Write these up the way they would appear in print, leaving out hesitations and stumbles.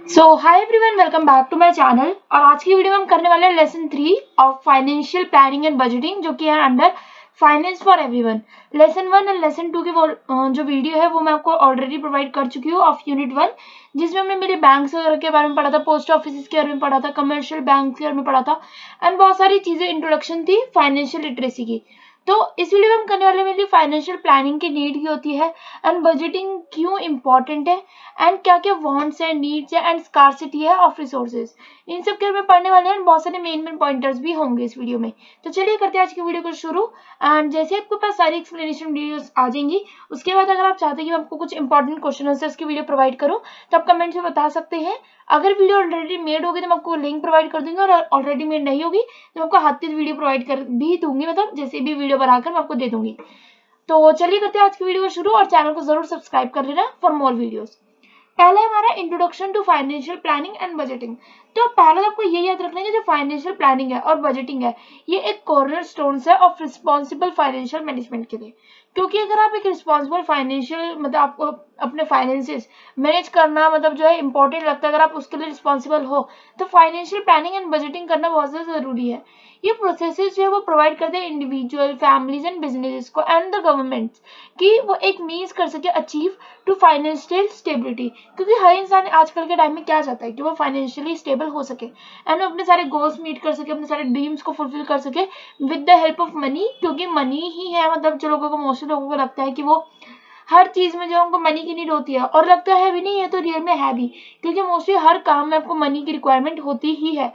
So hi everyone, welcome back to my channel. और आज की वीडियो में हम करने वाले हैं lesson 3 of financial planning and budgeting, जो कि है under finance for everyone. Lesson 1 and lesson 2 की जो वीडियो है वो मैं आपको ऑलरेडी प्रोवाइड कर चुकी हूँ ऑफ यूनिट 1, जिसमें हमने मेरे बैंक्स वगैरह के बारे में पढ़ा था, पोस्ट ऑफिस के बारे में पढ़ा था, कमर्शियल बैंक के बारे में पढ़ा था एंड बहुत सारी चीजें इंट्रोडक्शन थी फाइनेंशियल लिटरेसी की। तो इस वीडियो में हम करने वाले मेरी फाइनेंशियल प्लानिंग की नीड की होती है एंड बजटिंग क्यों इंपॉर्टेंट है एंड क्या क्या वांट्स है, नीड्स है एंड स्कार्सिटी है ऑफ रिसोर्सेज, इन सब के में पढ़ने वाले हैं। बहुत सारे मेन पॉइंटर्स भी होंगे इस वीडियो में। तो चलिए करते हैं आज की वीडियो को शुरू। एंड जैसे आपके पास सारी एक्सप्लेनेशन वीडियोस आ जाएंगी, उसके बाद अगर आप चाहते हैं कि मैं आपको कुछ इंपॉर्टेंट क्वेश्चन आंसर्स की वीडियो प्रोवाइड करूं तो आप कमेंट्स में बता सकते हैं। अगर वीडियो ऑलरेडी मेड होगी तो मैं आपको लिंक प्रोवाइड कर दूंगी, और ऑलरेडी मेड नहीं होगी तो मैं आपको हाथ वीडियो प्रोवाइड कर भी दूंगी, मतलब जैसे भी वीडियो बनाकर मैं आपको दे दूंगी। तो चलिए करते हैं आज की वीडियो को शुरू, और चैनल को जरूर सब्सक्राइब कर लेना फॉर मोर वीडियोस। पहला है हमारा introduction to financial planning and budgeting. तो पहला तो आपको ये याद रखना है कि जो फाइनेंशियल प्लानिंग है और बजटिंग है, ये एक कॉर्नर स्टोन्स है ऑफ रिस्पॉन्सिबल फाइनेंशियल मैनेजमेंट के लिए। क्योंकि अगर आप एक रिस्पॉन्सिबल फाइनेंशियल, मतलब आपको अपने फाइनेंसेस मैनेज करना मतलब जो है इंपॉर्टेंट लगता है, अगर आप उसके लिए रिस्पॉन्सिबल हो तो फाइनेंशियल प्लानिंग एंड बजटिंग करना बहुत ज़्यादा जरूरी है। ये प्रोसेसेस जो है वो प्रोवाइड करते हैं इंडिविजुअल, फैमिलीज एंड बिजनेसेस को एंड द गवर्नमेंट, कि वो एक मीन्स कर सके अचीव टू फाइनेंशियल स्टेबिलिटी। क्योंकि हर इंसान आजकल के टाइम में क्या चाहता है कि वो फाइनेंशियली स्टेबल हो सके एंड वो अपने सारे गोल्स मीट कर सके, अपने सारे ड्रीम्स को फुलफिल कर सके with the help of money. क्योंकि मनी ही है, मतलब जो लोगों को, मोस्टली लोगों को लगता है कि वो हर चीज में जो उनको मनी की नीड होती है, और लगता है भी नहीं, है तो रियल में है भी। क्योंकि मोस्टली हर काम में आपको मनी की रिक्वायरमेंट होती ही है।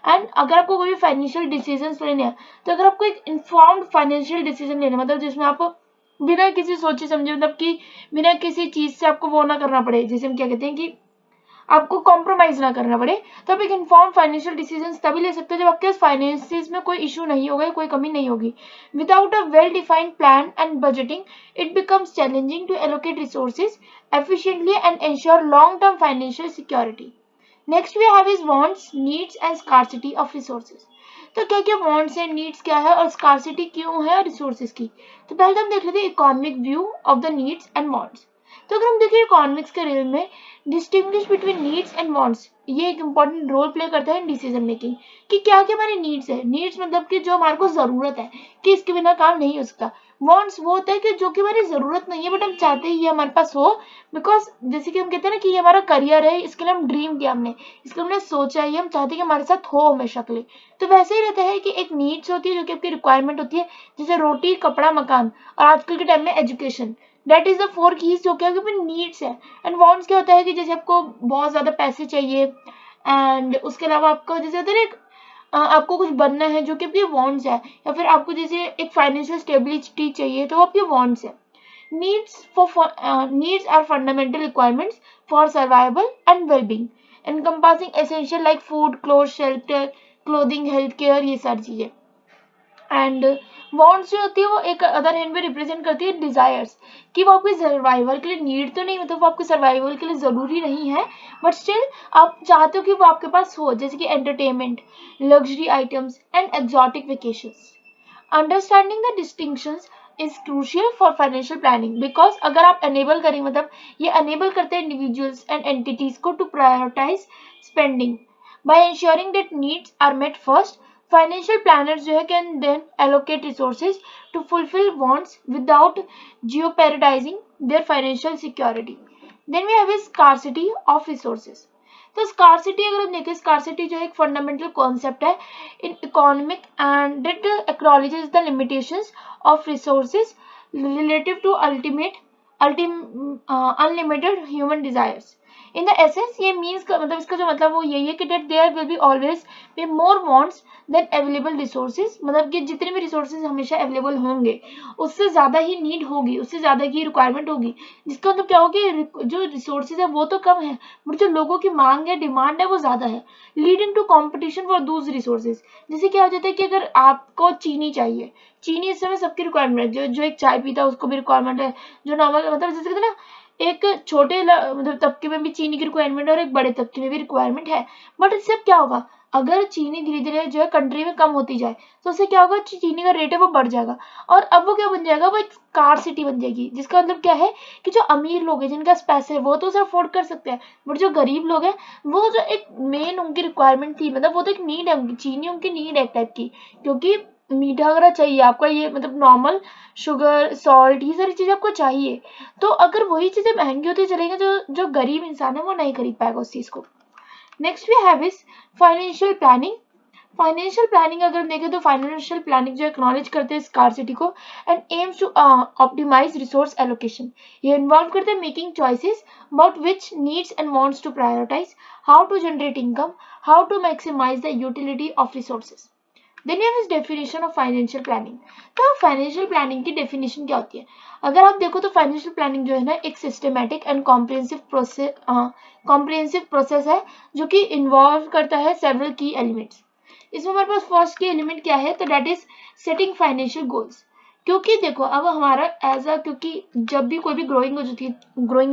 एंड अगर आपको कोई फाइनेंशियल डिसीजन लेने हैं, तो अगर आपको एक इन्फॉर्म्ड फाइनेंशियल डिसीजन लेना, मतलब जिसमें आप बिना किसी सोचे समझे, मतलब कि बिना किसी चीज से आपको वो ना करना पड़े, जैसे हम क्या कहते हैं कि आपको कॉम्प्रोमाइज ना करना पड़े, तो आप एक इन्फॉर्म फाइनेंशियल डिसीजन तभी ले सकते हो जब आपके फाइनेंसिस में कोई इशू नहीं होगा, कोई कमी नहीं होगी। Without a well defined plan and budgeting, it becomes challenging to allocate resources efficiently and ensure long-term financial security. Next we have is wants, needs and scarcity of resources. तो क्या क्या wants है, needs क्या है और scarcity क्यों है resources की। तो पहले हम देख लेते हैं economic view of the needs and wants। तो अगर हम देखें इकोनॉमिक्स के रियल में distinguish between needs and wants, ये एक इंपॉर्टेंट रोल प्ले करता है इन डिसीजन मेकिंग, कि क्या क्या हमारी नीड्स है। नीड्स मतलब कि जो हमारे को जरूरत है, कि इसके बिना काम नहीं हो सकता। वांट्स वो होता है कि जो कि हमारी जरूरत नहीं है बट हम चाहते ही हमारे पास हो, बिकॉज जैसे कि हम कहते हैं ना कि ये हमारा करियर है, इसके लिए हम ड्रीम किया हमने, इसके लिए हमने सोचा है, हम चाहते हैं कि हमारे साथ हो हमेशा के लिए। तो वैसे ही रहता है कि एक नीड्स होती है जो कि आपकी रिक्वायरमेंट होती है, जैसे रोटी, कपड़ा, मकान, और आजकल के टाइम में education. That is the four keys जो कि आपकी नीड्स है। एंड वांट्स क्या होता है कि जैसे आपको बहुत ज्यादा पैसे चाहिए, एंड उसके अलावा आपको जैसे होता है ना आपको कुछ बनना है जो कि आपके वांट्स है, या फिर आपको जैसे एक फाइनेंशियल स्टेबिलिटी चाहिए तो वो आपके वांट्स है। Needs are fundamental requirements for survival and well-being, encompassing essential like food, clothes, shelter, clothing, healthcare, ये सारी चीजें। एंड वांट्स जो होती है वो एक अदर हैंड में रिप्रेजेंट करती है डिजायर्स, कि वो आपके सर्वाइवल के लिए नीड तो नहीं, मतलब वो आपके सर्वाइवल के लिए जरूरी नहीं है, बट स्टिल आप चाहते हो कि वो आपके पास हो, जैसे कि entertainment, luxury items and exotic vacations. Understanding the distinctions is crucial for financial planning, because अगर आप एनेबल करें, मतलब ये एनेबल करते हैं इंडिविजुअल्स एंड एंटिटीज को to prioritise spending by ensuring that needs are met first. Financial planners जो है can then allocate resources to fulfil wants without jeopardizing their financial security. Then we have a scarcity of resources. तो scarcity अगर हम देखें, scarcity जो है एक fundamental concept है in economic, and it acknowledges the limitations of resources relative to unlimited human desires. In the essence ये means का मतलब, इसका जो मतलब वो यही है कि that there will be always be more wants than available resources, मतलब कि जितने भी रिसोर्सेज हमेशा अवेलेबल होंगे उससे ज्यादा ही नीड होगी, उससे ज्यादा ही रिक्वायरमेंट होगी। जिसका मतलब क्या होगा, जो रिसोर्सेज है वो तो कम है बट जो लोगों की मांग है, डिमांड है, वो ज्यादा है, लीडिंग टू कंपटीशन फॉर दूस रिसोर्सेज। जैसे क्या हो जाता है कि अगर आपको चीनी चाहिए, चीनी इस समय सबकी रिक्वायरमेंट है, जो एक चाय पीता है उसको भी रिक्वायरमेंट है, जो नॉर्मल, मतलब जैसे कहते हैं ना, एक छोटे मतलब तबके में भी चीनी की रिक्वायरमेंट है और एक बड़े तबके में भी रिक्वायरमेंट है। बट इससे अब क्या होगा, अगर चीनी धीरे धीरे जो है कंट्री में कम होती जाए तो उससे क्या होगा, चीनी का रेट है वो बढ़ जाएगा और अब वो क्या बन जाएगा, वो एक कार सिटी बन जाएगी। जिसका मतलब क्या है कि जो अमीर लोग हैं जिनके पास पैसे है वो तो उसे अफोर्ड कर सकते हैं, बट जो गरीब लोग हैं वो जो एक मेन उनकी रिक्वायरमेंट थी, मतलब वो तो एक नीड है उनकी, चीनी उनकी नीड है एक टाइप की, क्योंकि मीठा वगैरह चाहिए आपका, ये मतलब नॉर्मल शुगर सॉल्ट ये सारी चीजें आपको चाहिए। तो अगर वही चीजें महंगी होती चलेंगी जो गरीब इंसान है वो नहीं खरीद पाएगा उस चीज को। Next we have is financial planning. Financial planning अगर हम देखें तो फाइनेंशियल प्लानिंग जो एक्नॉलेज करते हैं स्कार्सिटी को and aims to optimise resource allocation. ये इन्वॉल्व करते हैं making choices about which needs and wants to prioritise, how to generate income, how to maximise the utility of resources. Then we have is definition of financial planning. तो financial planning की definition क्या होती है, अगर आप देखो तो financial planning जो है ना एक सिस्टमैटिक एंड कॉम्प्रिहेंसिव प्रोसेस है जो कि इन्वॉल्व करता है सेवरल की एलिमेंट्स। इसमें हमारे पास फर्स्ट की एलिमेंट क्या है, तो that is setting financial goals. क्योंकि देखो अब हमारा एज अ, क्योंकि जब भी कोई भी ग्रोइंग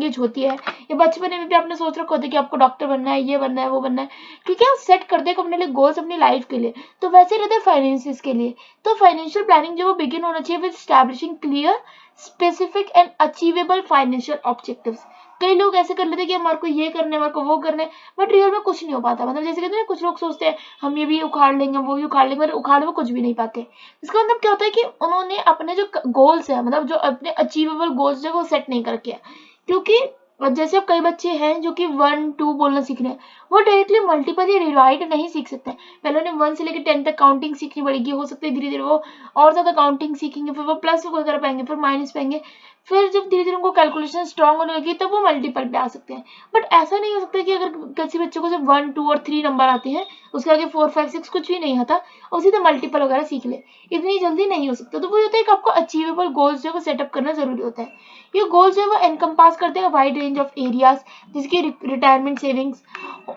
एज होती है या बचपन में भी आपने सोच रखा होता है कि आपको डॉक्टर बनना है, ये बनना है, वो बनना है, क्योंकि आप सेट करते हैं अपने लिए गोल्स अपनी लाइफ के लिए, तो वैसे रहते हैं फाइनेंसिस के लिए। तो फाइनेंशियल प्लानिंग जो वो बिगिन होना चाहिए with establishing clear specific and achievable financial objectives. कई लोग ऐसे कर लेते हैं कि हमारे को ये करना है, हमारे को वो करना है, बट रियल में कुछ नहीं हो पाता। मतलब जैसे कहते हैं कुछ लोग सोचते हैं हम ये भी उखाड़ लेंगे, वो भी उखाड़ लेंगे, पर उखाड़ में कुछ भी नहीं पाते। इसका मतलब क्या होता है कि उन्होंने अपने जो गोल्स है, मतलब जो अपने अचीवेबल गोल्स है वो सेट नहीं करके है। क्योंकि जैसे अब कई बच्चे हैं जो कि 1 2 बोलना सीख रहे हैं, वो डायरेक्टली मल्टीपल या डिवाइड नहीं सीख सकते। पहले उन्हें 1 से लेकर 10 तक काउंटिंग सीखनी पड़ेगी, हो सकता है धीरे धीरे वो और ज्यादा काउंटिंग सीखेंगे, फिर वो प्लस वगैरह पाएंगे, फिर माइनस पाएंगे, फिर जब धीरे धीरे उनको कैलकुलेशन स्ट्रांग होने लगी तब वो मल्टीपल पे आ सकते हैं। बट ऐसा नहीं हो सकता कि अगर किसी बच्चे को सिर्फ 1 2 और 3 नंबर आते हैं, उसके आगे 4 5 6 कुछ भी नहीं आता और सीधे मल्टीपल वगैरह सीख ले, इतनी जल्दी नहीं हो सकता। तो वो होता है कि आपको अचीवेबल गोल्स जो है वो सेटअप करना जरूरी होता है। ये गोल्स जो है वो एनकम्पास करते हैं वाइड रेंज ऑफ एरियाज, जिसकी रिटायरमेंट सेविंग्स,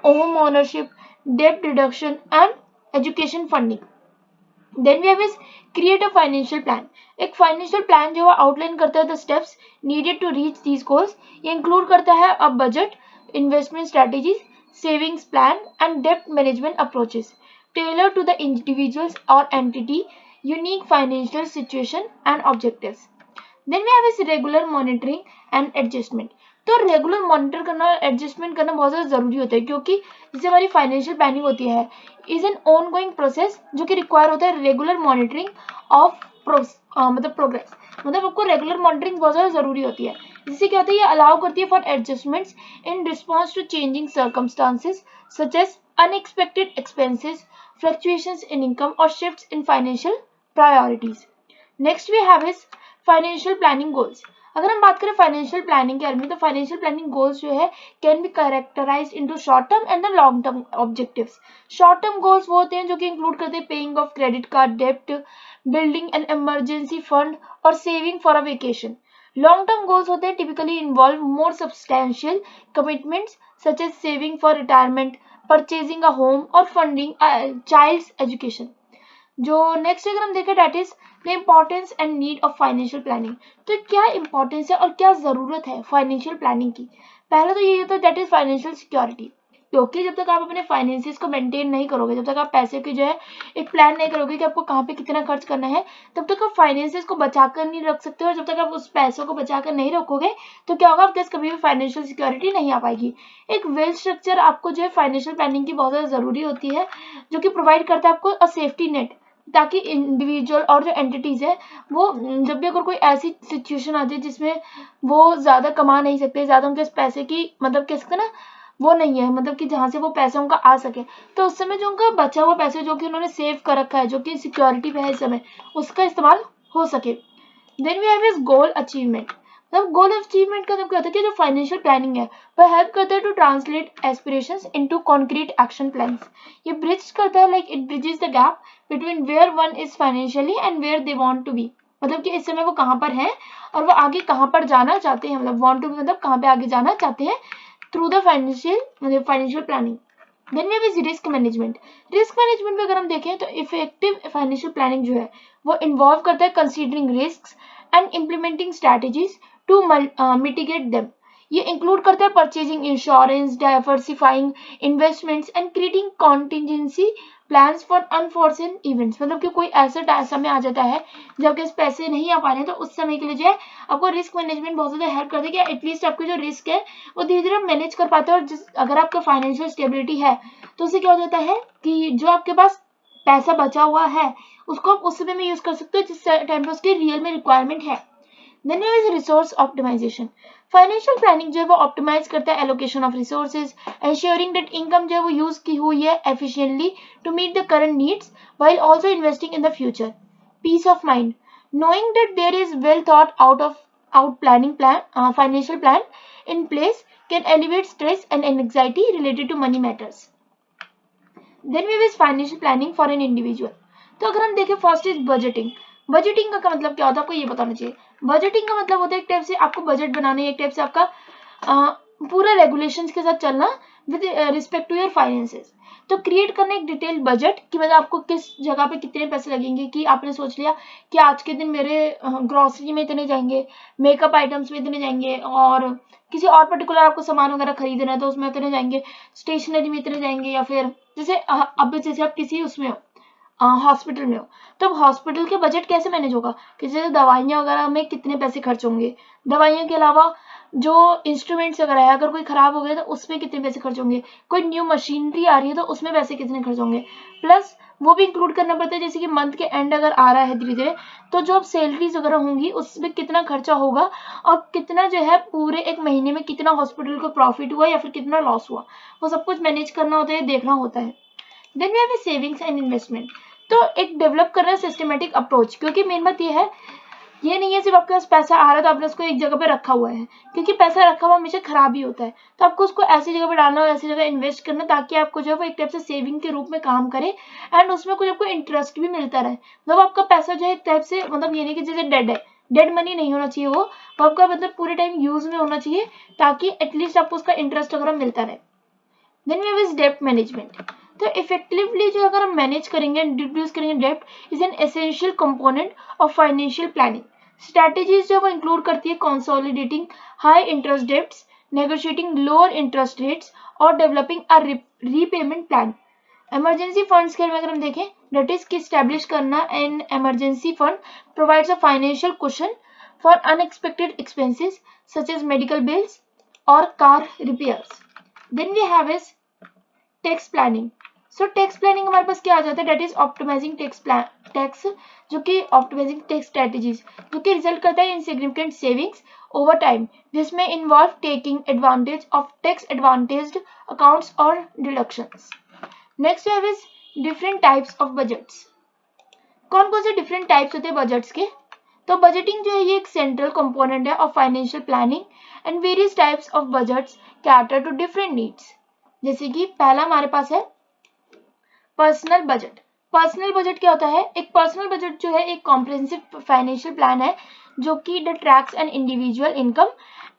होम ओनरशिप, डेब्ट reduction and education funding. Then we have is create a financial plan. एक फाइनेंशियल प्लान जो है आउटलाइन करता है the steps needed to reach these goals. ये इंक्लूड करता है a budget, investment strategies, savings plan and डेब्ट management approaches tailor to the individuals और entity unique financial situation and objectives. Then we have is regular monitoring and adjustment. तो regular monitor करना और adjustment करना बहुत ज़्यादा जरूरी होता है, क्योंकि जैसे हमारी फाइनेंशियल प्लानिंग होती है is an on going process जो कि रिक्वायर होता है रेगुलर मॉनिटरिंग ऑफ मतलब प्रोग्रेस। मतलब आपको रेगुलर मॉनिटरिंग बहुत ज़्यादा जरूरी होती है। जिससे क्या होता है, ये अलाउ करती है for adjustments in response to changing circumstances such as unexpected expenses, fluctuations in income और shifts in financial priorities. Next we have is financial planning goals. अगर हम बात करें फाइनेंशियल प्लानिंग के बारे में, तो फाइनेंशियल प्लानिंग गोल्स जो है can be characterised into short term and the long term objectives. Short term goals वो होते हैं जो कि इंक्लूड करते हैं पेइंग ऑफ क्रेडिट कार्ड डेप्ट, बिल्डिंग एन इमरजेंसी फंड और saving for a vacation. Long term goals होते हैं typically involve more substantial commitments such as saving for retirement, purchasing a home और फंडिंग चाइल्ड्स एजुकेशन। जो next अगर हम देखें debt is the importance and need of financial planning. तो क्या importance है और क्या जरूरत है फाइनेंशियल प्लानिंग की। पहला तो ये होता है दैट इज फाइनेंशियल सिक्योरिटी। क्योंकि जब तक आप अपने फाइनेंसिस को मेंटेन नहीं करोगे, जब तक आप पैसे की जो है एक प्लान नहीं करोगे कि आपको कहाँ पे कितना खर्च करना है, तब तक आप फाइनेंसिस को बचाकर नहीं रख सकते। और जब तक आप उस पैसों को बचाकर नहीं रखोगे तो क्या होगा, आपके पास कभी भी फाइनेंशियल सिक्योरिटी नहीं आ पाएगी। एक वेल स्ट्रक्चर आपको जो है फाइनेंशियल प्लानिंग की बहुत ज़्यादा जरूरी होती है, जो कि प्रोवाइड करता है आपको अ सेफ्टी नेट, ताकि इंडिविजुअल और जो एंटिटीज है वो जब भी अगर कोई ऐसी सिचुएशन आ जाए जिसमें वो ज्यादा कमा नहीं सकते, ज्यादा उनके पैसे की मतलब कह सकते ना वो नहीं है, मतलब कि जहां से वो पैसा उनका आ सके, तो उस समय जो उनका बचा हुआ पैसे जो कि उन्होंने सेव कर रखा है, जो कि सिक्योरिटी पे है इस समय, उसका इस्तेमाल हो सके। Then we have is goal achievement. मतलब गोल अचीवमेंट का मतलब क्या होता है कि जो फाइनेंशियल प्लानिंग है वह हेल्प करता है to translate aspirations into concrete action plans. ये ब्रिज करता है, like it bridges the gap between where one is financially and where they want to be. मतलब कि इस समय वो कहाँ पर हैं और वो आगे कहाँ पर जाना चाहते हैं, मतलब वांट टू बी मतलब कहाँ पे आगे जाना चाहते हैं through the financial planning. Then we have risk management. Risk management में अगर हम देखें तो इफेक्टिव फाइनेंशियल प्लानिंग जो है वो इन्वॉल्व करता है considering risk and implementing strategies to mitigate them. ये इंक्लूड करता है purchasing insurance, diversifying investments and creating contingency plans for unfortunate events. मतलब कि कोई ऐसा समय आ जाता है जब आपके पास पैसे नहीं आ पा रहे हैं, तो उस समय के लिए जो है आपको रिस्क मैनेजमेंट बहुत ज़्यादा हेल्प करता है कि एटलीस्ट आपके जो रिस्क है वो धीरे धीरे मैनेज कर पाते हैं। और अगर आपका फाइनेंशियल स्टेबिलिटी है तो उससे क्या हो जाता है कि जो आपके पास पैसा बचा हुआ है उसको आप उस समय में यूज कर सकते हो जिस टाइम पे उसकी रियल में रिक्वायरमेंट है। Then is resource optimisation. Financial planning जो है वो ऑप्टिमाइज करता है allocation of resources, ensuring that income जो है वो यूज की हुई है efficiently to meet the current needs while also investing in the future. Peace of mind, knowing that there is well thought out planning plan financial plan in place can alleviate stress and anxiety related to money matters. Then we have financial planning for an individual. तो अगर हम देखें first is budgeting. Budgeting का मतलब क्या होता है आपको ये बताना चाहिए। बजटिंग का मतलब होता है एक टाइप से आपको बजट बनाना है, एक टाइप से आपका पूरा रेगुलेशंस के साथ चलना with respect to your finances. तो क्रिएट करना एक डिटेल बजट कि मतलब आपको किस जगह पे कितने पैसे लगेंगे, कि आपने सोच लिया कि आज के दिन मेरे ग्रोसरी में इतने जाएंगे, मेकअप आइटम्स में इतने जाएंगे, और किसी और पर्टिकुलर आपको सामान वगैरह खरीदना है तो उसमें इतने जाएंगे, स्टेशनरी में इतने जाएंगे, या फिर जैसे अब जैसे आप किसी उसमें हो हॉस्पिटल में हो तो हॉस्पिटल के बजट कैसे मैनेज होगा कि जैसे दवाइयाँ वगैरह में कितने पैसे खर्च होंगे, दवाइयों के अलावा जो इंस्ट्रूमेंट्स वगैरह है अगर कोई खराब हो गया तो उसमें कितने पैसे खर्च होंगे, कोई न्यू मशीनरी आ रही है तो उसमें पैसे कितने खर्च होंगे, प्लस वो भी इंक्लूड करना पड़ता है जैसे कि मंथ के एंड अगर आ रहा है धीरे धीरे तो जो अब सैलरीज वगैरह होंगी उसमें कितना खर्चा होगा और कितना जो है पूरे एक महीने में कितना हॉस्पिटल को प्रॉफिट हुआ या फिर कितना लॉस हुआ, वो सब कुछ मैनेज करना होता है, देखना होता है। Then we have savings and investment. तो एक डेवलप करना सिस्टमेटिक अप्रोच, क्योंकि मेन बात ये है ये नहीं है सिर्फ आपके पास पैसा आ रहा है तो आपने उसको एक जगह पे रखा हुआ है, क्योंकि पैसा रखा हुआ हमेशा खराब ही होता है। तो आपको उसको ऐसी जगह पे डालना और ऐसी जगह इन्वेस्ट करना ताकि आपको जो है वो एक टाइप से सेविंग के रूप में काम करे एंड उसमें कुछ आपको इंटरेस्ट भी मिलता रहे। मतलब आपका पैसा जो है एक टाइप से मतलब ये नहीं कि जैसे डेड है, डेड मनी नहीं होना चाहिए, वो आपका मतलब पूरे टाइम यूज में होना चाहिए ताकि एटलीस्ट आपको उसका इंटरेस्ट वगैरह मिलता रहे। देन वी हैव डेब्ट मैनेजमेंट। तो इफेक्टिवली जो अगर हम मैनेज करेंगे रिड्यूस करेंगे डेब्ट is an essential component of financial planning. Strategies जो वो इंक्लूड करती है consolidating high interest debts, negotiating lower interest rates और developing a repayment plan. Emergency funds के अगर हम देखें दैट इज की स्टैब्लिश करना an emergency fund provides a financial cushion for unexpected expenses such as medical bills और car repairs. Then we have is tax planning. So tax planning हमारे पास क्या आ जाता है दैट इज ऑप्टिमाइजिंग टैक्स जो कि ऑप्टिमाइजिंग टैक्स स्ट्रेटजीज जो कि रिजल्ट करता है in significant savings over time, जिसमें involve taking advantage of tax advantaged accounts और डिडक्शंस। नेक्स्ट है is different types of budgets. कौन कौन से डिफरेंट टाइप्स होते हैं बजट्स के? तो बजटिंग जो है ये एक सेंट्रल कंपोनेंट है of financial planning and various types of budgets cater to different needs. जैसे कि पहला हमारे पास है पर्सनल बजट। पर्सनल बजट क्या होता है? एक पर्सनल बजट जो है एक कॉम्प्रिहेंसिव फाइनेंशियल प्लान है जो कि the tracks an individual income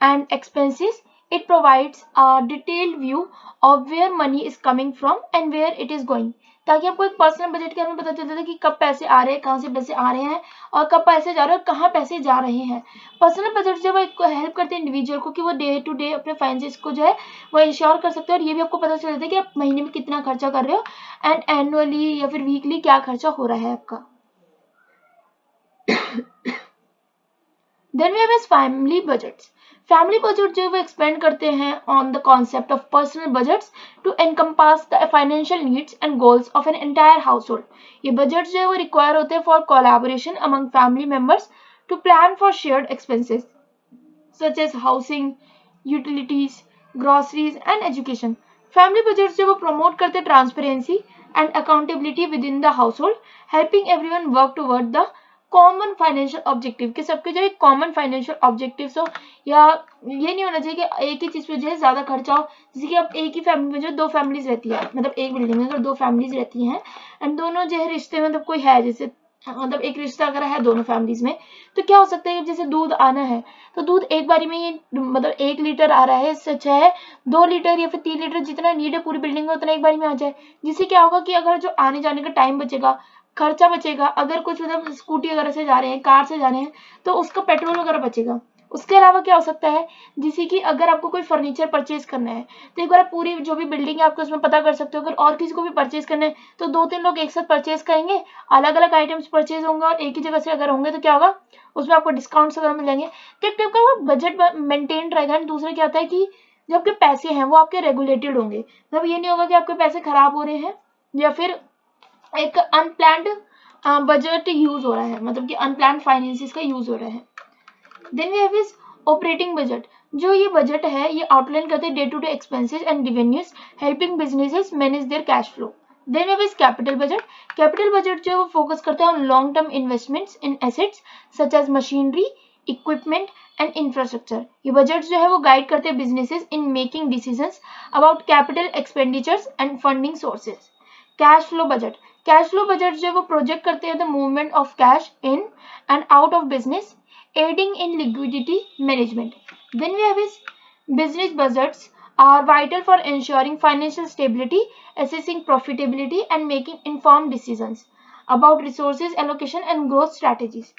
and expenses. It provides a detailed view of where money is coming from and where it is going, ताकि आपको एक पर्सनल बजट के बारे में पता चलता है कि कब पैसे आ रहे हैं, कहाँ से पैसे आ रहे हैं और कब पैसे जा रहे हैं और कहाँ पैसे जा रहे हैं। पर्सनल बजट जो है हेल्प करते हैं इंडिविजुअल को कि वो डे टू डे अपने फाइनेंसेस को जो है वो इंश्योर कर सकते हैं और ये भी आपको पता चल जाता है कि आप महीने में कितना खर्चा कर रहे हो एंड एनुअली या फिर वीकली क्या खर्चा हो रहा है आपका। Then we have family budgets. Family budget जो है वो एक्सपेंड करते हैं on the concept of personal budgets to encompass the financial needs and goals of an entire household. ये बजट जो है वो रिक्वायर होते हैं for collaboration among family members to plan for shared expenses such as housing, utilities, groceries and education. Family budgets जो वो promote करते हैं transparency and accountability with in the house hold, helping everyone work toward the common financial objective के सबके जो है common financial objectives हो, या ये नहीं होना चाहिए कि एक ही चीज पे जो है ज्यादा खर्चा हो। जैसे कि अब एक ही फैमिली में जो दो फैमिलीज रहती है, मतलब एक बिल्डिंग में अगर दो फैमिलीज रहती हैं एंड दोनों जो है रिश्ते में मतलब कोई है, जैसे मतलब एक रिश्ता अगर है दोनों फैमिलीज में, तो क्या हो सकता है जैसे दूध आना है तो दूध एक बारी में ये मतलब 1 लीटर आ रहा है, इससे अच्छा है 2 लीटर या फिर 3 लीटर जितना नीड है पूरी बिल्डिंग में उतना एक बारी में आ जाए, जिससे क्या होगा कि अगर जो आने जाने का टाइम बचेगा, खर्चा बचेगा, अगर कुछ मतलब स्कूटी वगैरह से जा रहे हैं, कार से जा रहे हैं तो उसका पेट्रोल वगैरह बचेगा, उसके अलावा क्या हो सकता है, जैसे कि अगर आपको कोई फर्नीचर परचेज करना है तो एक बार आप पूरी जो भी बिल्डिंग है आपको उसमें पता कर सकते हो। अगर और किसी को भी परचेज करना है तो 2-3 लोग एक साथ परचेज करेंगे, अलग अलग आइटम्स परचेज होंगे और एक ही जगह से अगर होंगे तो क्या होगा, उसमें आपको डिस्काउंट्स वगैरह मिल जाएंगे। तो एक टाइप का वो बजट मेंटेन रहेगा। एंड दूसरा क्या होता है कि जो आपके पैसे हैं वो आपके रेगुलेटेड होंगे, मतलब ये नहीं होगा कि आपके पैसे खराब हो रहे हैं या फिर एक अनप्लान्ड बजट यूज हो रहा है, मतलब कि अनप्लान्ड फाइनेंसेस का यूज हो रहा है। Then we have is operating budget. जो ये बजट है ये आउटलाइन करते हैं day to day expenses and revenues, helping businesses manage their cash flow. Then we have is capital budget. Capital budget जो है वो फोकस करता है on long term investments in assets such as machinery, equipment and infrastructure. ये budget जो है वो guide करते हैं businesses in making decisions about capital expenditures and funding sources. Cash flow budget. Cash flow budget जो है वो प्रोजेक्ट करते हैं the movement of cash in and out of business, aiding in liquidity management. Then we have is business budgets are vital for ensuring financial stability, assessing profitability and making informed decisions about resources allocation and growth strategies.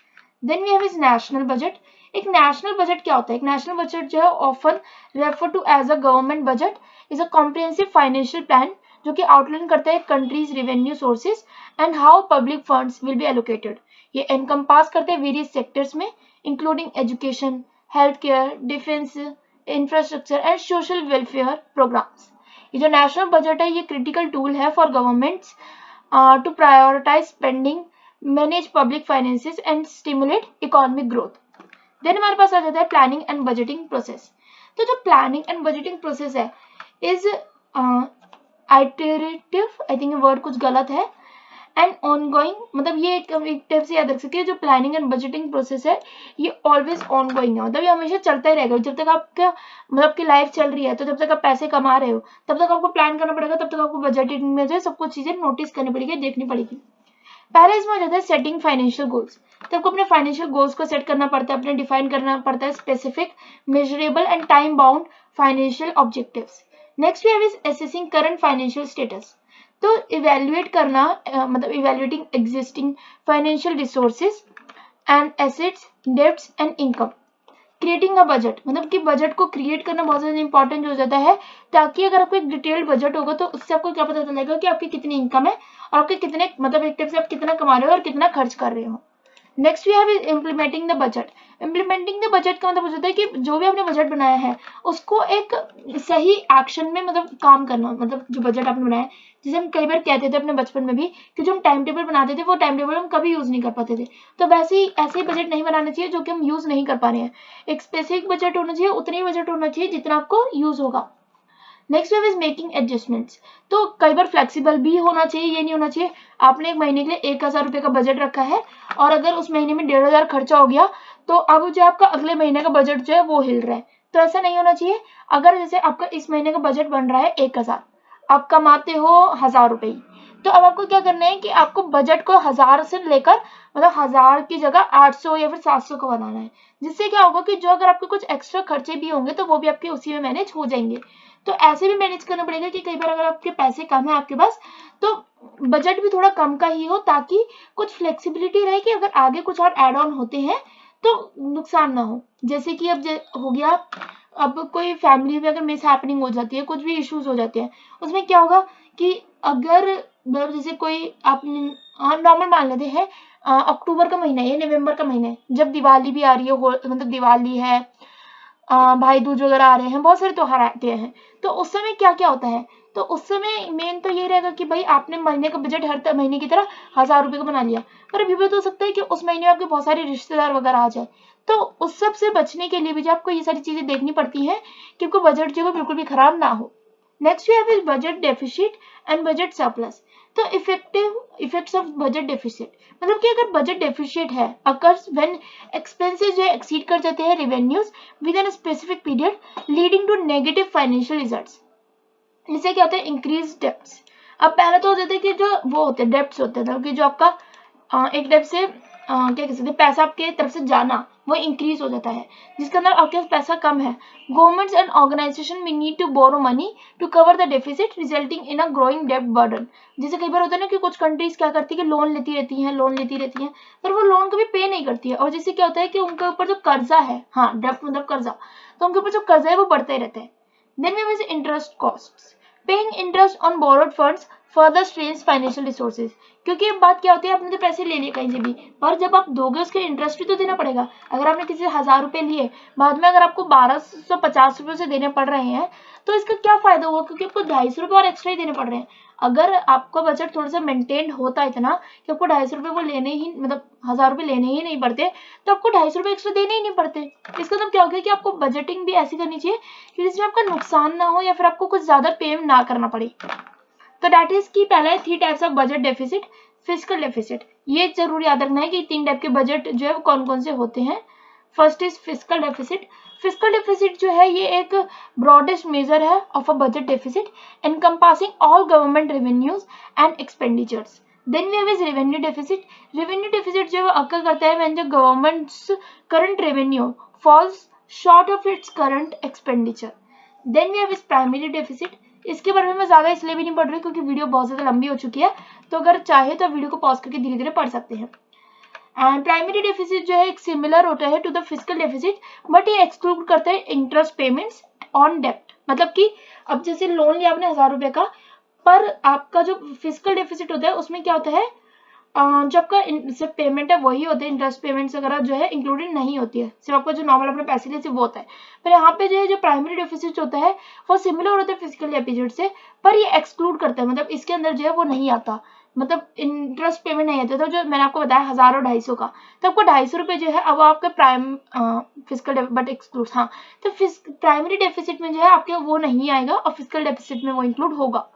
Then we have is national budget. एक national budget क्या होता है? एक national budget जो है often referred to as a government budget is a comprehensive financial plan जो कि outline करता है countries revenue sources and how public funds will be allocated. ये एनकम्पास करते हैं वेरियस सेक्टर्स में including education, health care, defence, infrastructure and social welfare programmes. ये जो नेशनल बजट है ये क्रिटिकल टूल है for governments to prioritise spending, manage public finances and stimulate economic growth. देन हमारे पास आ जाता है प्लानिंग एंड बजटिंग प्रोसेस। तो जो प्लानिंग एंड बजटिंग प्रोसेस है is iterative, I think word कुछ गलत है, एंड ऑनगोइंग, मतलब ये एक टाइप से याद रख सकते हैं जो प्लानिंग एंड बजटिंग प्रोसेस है ये ऑलवेज ऑनगोइंग है, मतलब ये हमेशा चलता ही रहेगा। जब तक आपका मतलब आपकी लाइफ चल रही है तो जब तक आप पैसे कमा रहे हो तब तक आपको प्लान करना पड़ेगा, तब तक आपको बजटिंग में जो है सब कुछ चीजें नोटिस करनी पड़ेगी, देखनी पड़ेगी। पहले इसमें हो जाता है सेटिंग फाइनेंशियल गोल्स। तो आपको अपने फाइनेंशियल गोल्स को सेट करना पड़ता है, अपने डिफाइन करना पड़ता है specific, measurable and time bound financial objectives. Next we have is assessing current financial status. तो इवेल्युएट करना मतलब evaluating existing financial resources and assets, debts and income. Creating a budget, मतलब कि बजट को क्रिएट करना बहुत ज्यादा इंपॉर्टेंट हो जाता है, ताकि अगर आपको एक डिटेल्ड बजट होगा तो उससे आपको क्या पता चलेगा कि आपकी कितनी इनकम है और आपके कितने, मतलब एक टाइप से आप कितना कमा रहे हो और कितना खर्च कर रहे हो। Next we have implementing the budget. Implementing the budget का मतलब हो जाता है कि जो भी आपने बजट बनाया है उसको एक सही एक्शन में मतलब काम करना, मतलब जो बजट आपने बनाया, जैसे हम कई बार कहते थे अपने बचपन में भी कि जो हम टाइम टेबल बनाते थे वो टाइम टेबल हम कभी यूज नहीं कर पाते थे, तो वैसे ही ऐसे ही बजट नहीं बनाना चाहिए जो कि हम यूज नहीं कर पा रहे हैं। एक स्पेसिफिक बजट होना चाहिए, उतना ही बजट होना चाहिए जितना आपको यूज होगा। Next wave is making adjustments. तो कई बार फ्लेक्सिबल भी होना चाहिए, ये नहीं होना चाहिए आपने एक महीने के लिए 1000 रुपये का बजट रखा है और अगर उस महीने में 1500 खर्चा हो गया तो अब जो आपका अगले महीने का बजट जो है वो हिल रहा है, तो ऐसा नहीं होना चाहिए। अगर जैसे आपका इस महीने का बजट बन रहा है 1000, आप कमाते हो 1000 रुपये, तो अब आपको क्या करना है कि आपको बजट को 1000 से लेकर मतलब 1000 की जगह 800 या फिर 700 का बनाना है, जिससे क्या होगा कि जो अगर आपके कुछ एक्स्ट्रा खर्चे भी होंगे तो वो भी आपके उसी में मैनेज हो जाएंगे। तो ऐसे भी मैनेज करना पड़ेगा कि कई बार अगर आपके पैसे कम है आपके पास तो बजट भी थोड़ा कम का ही हो, ताकि कुछ फ्लेक्सिबिलिटी रहे कि अगर आगे कुछ और एड ऑन होते हैं तो नुकसान ना हो। जैसे कि अब हो गया, अब कोई फैमिली में अगर मिस हैपनिंग हो जाती है, कुछ भी इश्यूज हो जाते हैं, उसमें क्या होगा कि अगर मतलब जैसे कोई आप नॉर्मल मान लेते हैं अक्टूबर का महीना है या नवंबर का महीना है, जब दिवाली भी आ रही है, मतलब दिवाली है, भाई दूज वगैरह आ रहे हैं, बहुत सारे त्योहार आते हैं, तो उस समय क्या क्या होता है, तो उस समय मेन तो ये रहेगा कि भाई आपने महीने का बजट हर महीने की तरह 1000 रुपये का बना लिया, पर अभी भी तो हो सकता है कि उस महीने में आपके बहुत सारे रिश्तेदार वगैरह आ जाए, तो उस सब से बचने के लिए भी जो आपको ये सारी चीजें देखनी पड़ती हैं कि आपको बजट जो है बिल्कुल भी खराब ना हो। Next we have budget deficit and budget surplus. तो इफेक्ट्स ऑफ बजट डेफिसिट, मतलब कि अगर बजट डेफिसिट है अकर्स व्हेन एक्सपेंसेस जो है एक्सीड कर जाते हैं revenues within specific period leading to negative financial results. इससे क्या होता है, इंक्रीज डेप्ट्स। अब पहले तो हो जाता है कि जो वो होते हैं डेप्ट्स होते हैं, मतलब कि जो आपका एक टाइप से क्या कह सकते हैं, पैसा आपके तरफ से जाना वो इंक्रीज हो जाता है, जिसके अंदर आपके पास पैसा कम है। Governments and organisation we need to borrow money to cover the deficit resulting in a growing डेब्ट बर्डन। जैसे कई बार होता है ना कि कुछ कंट्रीज क्या करती है कि लोन लेती रहती हैं पर वो लोन कभी पे नहीं करती है, और जिससे क्या होता है कि उनके ऊपर जो कर्जा है, हाँ डेब्ट मतलब कर्जा, तो उनके ऊपर जो कर्जा है वो बढ़ता ही रहता है। Then we have interest costs, paying interest on borrowed funds further strains financial resources. क्योंकि अब बात क्या होती है, आपने तो पैसे ले लिए कहीं से भी, पर जब आप दोगे उसके इंटरेस्ट भी तो देना पड़ेगा। अगर आपने किसी से 1000 रुपए लिए, बाद में अगर आपको 1250 रुपये से देने पड़ रहे हैं तो इसका क्या फायदा हुआ, क्योंकि आपको 250 रुपये और एक्स्ट्रा ही देने पड़ रहे हैं। अगर आपका बजट थोड़ा सा मेंटेन होता इतना कि आपको 250 रुपये वो लेने ही, मतलब 1000 रुपये लेने ही नहीं पड़ते, तो आपको 250 रुपये एक्स्ट्रा देने ही नहीं पड़ते। इसका मतलब क्या हो गया कि आपको बजटिंग भी ऐसी करनी चाहिए कि जिसमें आपका नुकसान ना हो या फिर आपको कुछ ज्यादा पे ना करना पड़े। तो दैट इज की पहला है 3 types of budget deficit, fiscal deficit. ये जरूर याद रखना है कि 3 टाइप के बजट जो है वो कौन कौन से होते हैं। First is fiscal deficit. Fiscal deficit जो है ये एक ब्रॉडेस्ट मेजर है of a budget deficit encompassing all government revenues and expenditures. Then we have is revenue deficit. Revenue deficit जो अक्कर करता है when the government's current revenue falls short of its current expenditure. Then we have is primary deficit. इसके बारे में मैं ज्यादा इसलिए भी नहीं पढ़ रही क्योंकि वीडियो बहुत ज्यादा लंबी हो चुकी है, तो अगर चाहे तो वीडियो को पॉज करके धीरे धीरे पढ़ सकते हैं। एंड प्राइमरी डेफिसिट जो है एक सिमिलर होता है to the fiscal deficit, but ये एक्सक्लूड करता है इंटरेस्ट पेमेंट्स ऑन डेप्ट। मतलब कि अब जैसे लोन लिया आपने 1000 रुपए का, पर आपका जो फिस्कल डेफिसिट होता है उसमें क्या होता है, जो आपका सिर्फ पेमेंट है वही होता है, इंटरेस्ट पेमेंट्स वगैरह जो है इंक्लूडेड नहीं होती है, सिर्फ आपका जो नॉर्मल अपने पैसे लिए सिर्फ वो होता है। पर यहाँ पे जो है जो प्राइमरी डेफिसिट होता है वो सिमिलर होता है फिजिकल डेफिसिट से, पर ये एक्सक्लूड करता है, मतलब इसके अंदर जो है वो नहीं आता, मतलब इंटरेस्ट पेमेंट नहीं आता। तो जो मैंने आपको बताया 1000 और 250 का, तो आपको 250 रुपये जो है अब आपका प्राइम फिजिकल बट एक्सक्लूड, हाँ तो प्राइमरी डेफिसिट में जो है आपके वो नहीं आएगा और फिजिकल डेफिसिट में वो इंक्लूड होगा।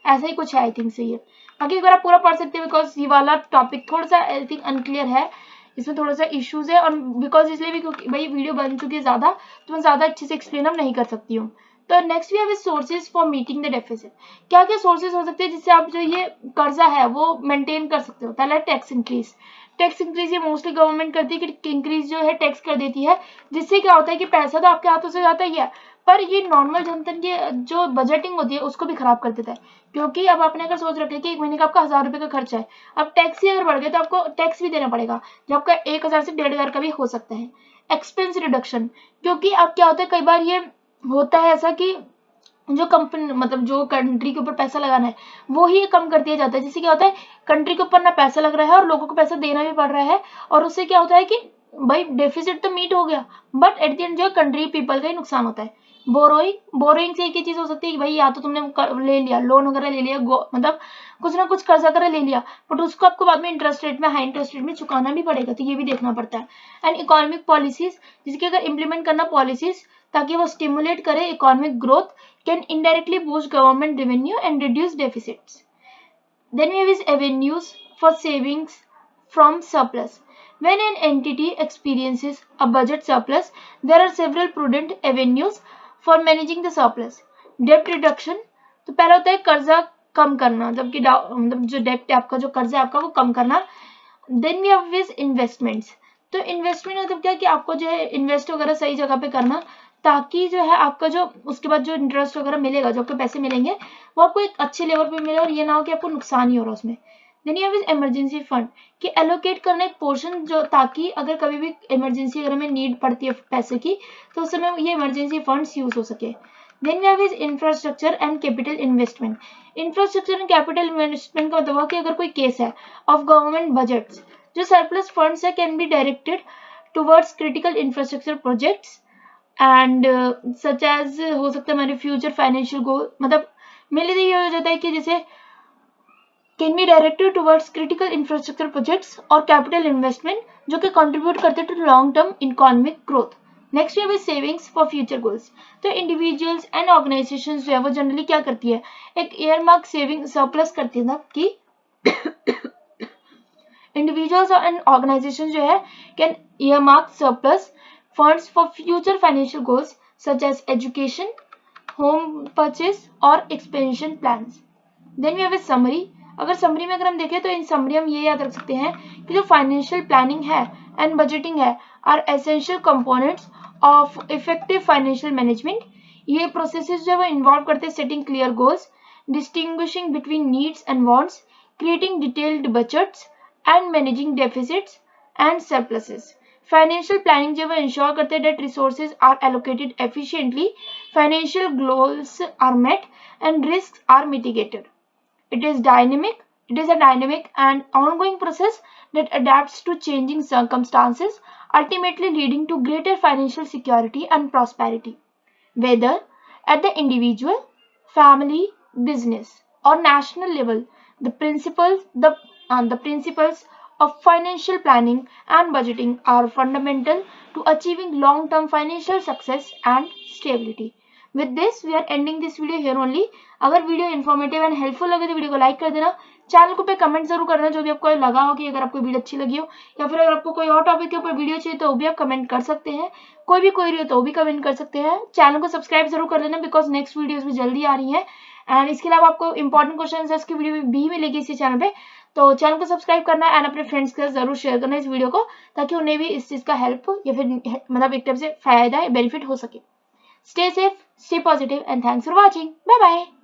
ऐसा ही कुछ है आई थिंक सही है। बाकी एक बार आप पूरा पढ़ सकते हैं बिकॉज ये वाला टॉपिक थोड़ा सा आई थिंक अनक्लियर है, इसमें थोड़ा सा इश्यूज है, और बिकॉज इसलिए भी क्योंकि भाई वीडियो बन चुकी है ज्यादा, तो मैं ज्यादा अच्छे से एक्सप्लेन अब नहीं कर सकती हूँ। तो next we have sources for meeting the deficit. क्या क्या सोर्सेज हो सकते हैं जिससे आप जो ये कर्जा है वो मेंटेन कर सकते हो। पहला टैक्स इंक्रीज। टैक्स इंक्रीज ये मोस्टली गवर्नमेंट करती है कि इंक्रीज जो है टैक्स कर देती है, जिससे क्या होता है कि पैसा तो आपके हाथों से जाता ही है, पर ये नॉर्मल जनता की जो बजटिंग होती है उसको भी खराब कर देता है। क्योंकि अब आपने अगर सोच रखा है कि 1 महीने का आपका 1000 रुपए का खर्चा है, अब टैक्स ही अगर बढ़ गया तो आपको टैक्स भी देना पड़ेगा, जो आपका 1000 से 1500 का भी हो सकता है। एक्सपेंस रिडक्शन, क्योंकि अब क्या होता है कई बार ये होता है ऐसा कि जो कंपनी मतलब जो कंट्री के ऊपर पैसा लगाना है वो ही कम कर दिया जाता है, जिससे क्या होता है कंट्री के ऊपर ना पैसा लग रहा है और लोगों को पैसा देना भी पड़ रहा है, और उससे क्या होता है कि भाई डेफिसिट तो मीट हो गया, बट एट द एंड जो कंट्री पीपल का ही नुकसान होता है। बोरोइंग से एक ही चीज हो सकती है कि भाई या तो तुमने ले लिया लोन वगैरह ले लिया, मतलब कुछ ना कुछ कर्जा वगैरह ले लिया, बट उसको आपको बाद में इंटरेस्ट रेट में हाई इंटरेस्ट रेट में चुकाना भी पड़ेगा, तो ये भी देखना पड़ता है। एंड इकोनॉमिक पॉलिसीज, जिसके अगर इम्प्लीमेंट करना पॉलिसीज ताकि वो स्टिमुलेट करे economic growth, can indirectly boost government revenue and reduce deficits. Then we have avenues for savings from surplus. When an entity experiences a budget surplus, there are several prudent avenues for managing the surplus. Debt reduction, तो पहला होता है कर्जा कम करना, जबकि मतलब जो डेप्ट है आपका, जो कर्जा है आपका वो कम करना। Then we have investments. तो इन्वेस्टमेंट मतलब क्या कि आपको जो है इन्वेस्ट वगैरह सही जगह पे करना, ताकि जो है आपका जो उसके बाद जो इंटरेस्ट वगैरह मिलेगा, जो आपको पैसे मिलेंगे वो आपको एक अच्छे लेवल पे मिले और ये ना हो कि आपको नुकसान ही हो रहा उसमें। Then you have emergency fund, कि एलोकेट करना एक पोर्शन जो, ताकि अगर कभी भी इमरजेंसी अगर हमें नीड पड़ती है पैसे की तो उस समय ये इमरजेंसी फंड्स यूज हो सके। Then we have is infrastructure and capital investment. Infrastructure and capital investment का मतलब कि अगर कोई केस है ऑफ गवर्नमेंट बजट्स, जो सरप्लस फंड्स है can be directed towards critical infrastructure projects and such as हो सकता है हमारे फ्यूचर फाइनेंशियल गोल, मतलब मेरे लिए ये हो जाता है कि जैसे can be directed towards critical infrastructure projects और कैपिटल इन्वेस्टमेंट जो कि कंट्रीब्यूट करते हैं to long term economic growth. Next way savings for future goals. तो इंडिविजुअल्स एंड ऑर्गेनाइजेशंस जो है वो जनरली क्या करती है, एक ईयरमार्क सेविंग सरप्लस करती है ना, कि इंडिविजुअल्स एंड ऑर्गेनाइजेशन जो है can earmark surplus funds for future financial goals such as education, home purchase or expansion plans. Then we have a summary. अगर समरी में अगर हम देखें तो इन समरी हम ये याद रख सकते हैं कि जो फाइनेंशियल प्लानिंग है एंड बजटिंग है are essential components of effective financial management. ये प्रोसेसेस जो है इन्वॉल्व करते हैं setting clear goals, distinguishing between needs and wants, creating detailed budgets and managing deficits and surpluses. Financial planning जो है ensure करते हैं that resources are allocated efficiently, financial goals are met and risks are mitigated. It is dynamic. It is a dynamic and ongoing process that adapts to changing circumstances, ultimately leading to greater financial security and prosperity. Whether at the individual, family, business, or national level, the principles of financial planning and budgeting are fundamental to achieving long-term financial success and stability. With this, we are ending this video here only. अगर video informative and helpful लगे तो video को like कर देना, channel को पे comment जरूर करना जो भी आपको लगा हो कि अगर आपको वीडियो अच्छी लगी हो, या फिर अगर आपको कोई और टॉपिक के ऊपर वीडियो चाहिए तो वो भी आप कमेंट कर सकते हैं। कोई भी क्वेरी हो तो वो भी कमेंट कर सकते हैं। चैनल को सब्सक्राइब जरूर कर लेना बिकॉज नेक्स्ट वीडियोस भी जल्दी आ रही है एंड इसके अलावा आपको इंपॉर्टेंट क्वेश्चन की वीडियो भी मिलेगी इसी चैनल पे। तो चैनल को सब्सक्राइब करना एंड अपने फ्रेंड्स के साथ जरूर शेयर करना इस वीडियो को, ताकि उन्हें भी इस चीज का हेल्प या फिर मतलब एक तरफ से फायदा बेनिफिट हो सके। Stay safe, stay positive, and thanks for watching. Bye bye.